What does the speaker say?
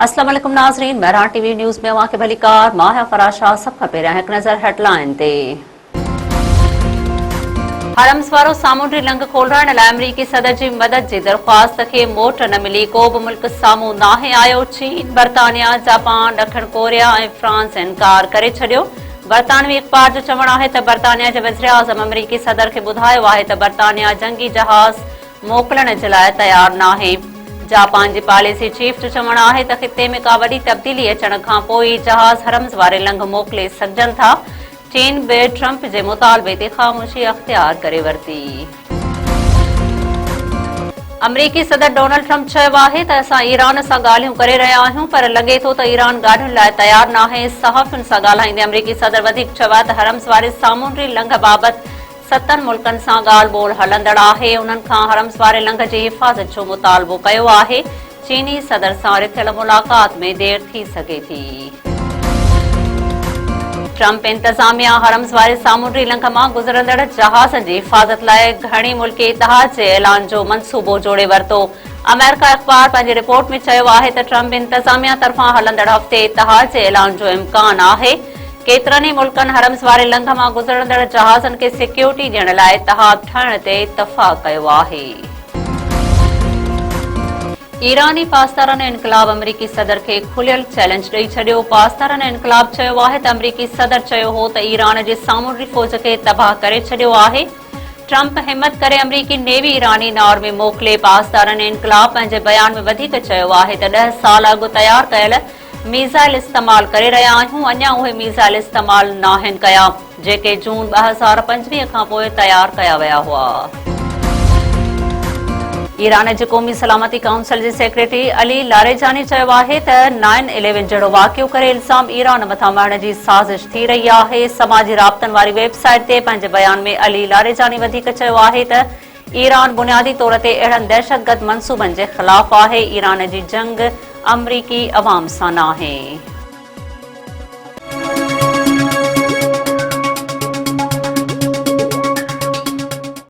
अस्सलाम वालेकुम नाज़रीन, महरान टीवी न्यूज़ में वाक़े भलीकार माह फराशा सब खां पहिरियां हिकु नज़र हेडलाइन ते। हरम्स वारो सामूंडी लंघ खोलण लाइ अमरीकी सदर जी मदद जी दरख़्वास्त खे मोट न मिली। को बि मुल्क साम्हूं नाहे आयो। चीन, बर्तानिया, जापान, ॾखण कोरिया ऐं फ्रांस इनकार करे छॾियो। बरतानवी अख़बार जो चवणु आहे त बर्तानिया जे वज़ीर आज़म अमरीकी सदर खे ॿुधायो आहे त बर्तानिया जंगी जहाज़ मोकिलण जे लाइ तयारु नाहे। जापान जी पॉलिसी चीफ जो चवणु आहे त ख़िते में का वॾी तब्दीली अचण खां पोइ जहाज़ हरम्स वारे लंघ मोकिले सघजनि था। चीन बि ट्रंप जे मुतालबे ते ख़ामोशी अख़्तियार करे वरिती। अमरीकी सदर डोनाल्ड ट्रंप चयो आहे त असां ईरान सां ॻाल्हियूं करे रहिया आहियूं, पर लॻे थो त ईरान ॻाल्हियुनि लाइ तयारु नाहे। सहाफ़ियुनि सां ॻाल्हाईंदे अमरीकी सदर वधीक चयो आहे त हरम्स वारे सामूंडी लंघ बाबति 7 मुल्कनि सां ॻाल्हि ॿोल हलंदड़ आहे। उन्हनि खां हरम्स वारे लंघ जी हिफ़ाज़त जो मुतालबो कयो आहे। चीनी सदर सां रिथियल मुलाक़ात में देर थी सघे थी। ट्रंप इंतज़ामिया हरम्स वारे सामूंडी लंघ मां गुज़रंदड़ जहाज़ जी हिफ़ाज़त लाइ घणी मुल्की इतिहाद जे ऐलान जो मंसूबो जोड़े वरितो। अमेरिका अख़बार पंहिंजी रिपोर्ट में चयो आहे त ट्रंप इंतज़ामिया तरफ़ां हलंदड़ हफ़्ते इतिहाद जे ऐलान जो इम्कान आहे। केतिरनि ई मुल्कनि हरम्स वारे लंघ मां गुज़रंदड़ जहाज़नि खे सिक्योरिटी ॾियण लाइ इतिहाद ठाहिण ते इतफ़ाक़ कयो आहे। ईरानी पासदारनि इनक़लाब अमरीकी सदर खे खुलियल चैलेंज ॾेई छॾियो। पासदारनि इनक़लाब चयो आहे त अमरीकी सदर चयो हो त ईरान जे सामूंडी फ़ौज खे तबाह करे छॾियो आहे। ट्रंप हिमत करे अमरीकी नेवी ईरानी नौर में मोकिले। पासदारनि इनक़लाब पंहिंजे बयान में वधीक चयो आहे त 10 साल अॻु तयारु कयल मीज़ाइल इस्तेमाल करे रहिया आहियूं। अञा उहे मीज़ाइल इस्तेमाल नाहिनि कया जेके जून 2025 खां पोइ तयारु कया विया हुआ। ईरान जे क़ौमी सलामती काउंसिल जे सेक्रेटरी अली लारेजानी चयो आहे त 9/11 जहिड़ो वाक़ियो करे इल्ज़ाम ईरान मथां मरण जी साज़िश थी रही आहे। समाजी राब्तनि वारी वेबसाइट ते पंहिंजे बयान में अली लारेजानी वधीक चयो आहे त ईरान बुनियादी तौर ते अहिड़नि दहशतगर्द मंसूबनि जे ख़िलाफ़ आहे। ईरान जी जंग अमरीकी अवाम सां नाहे।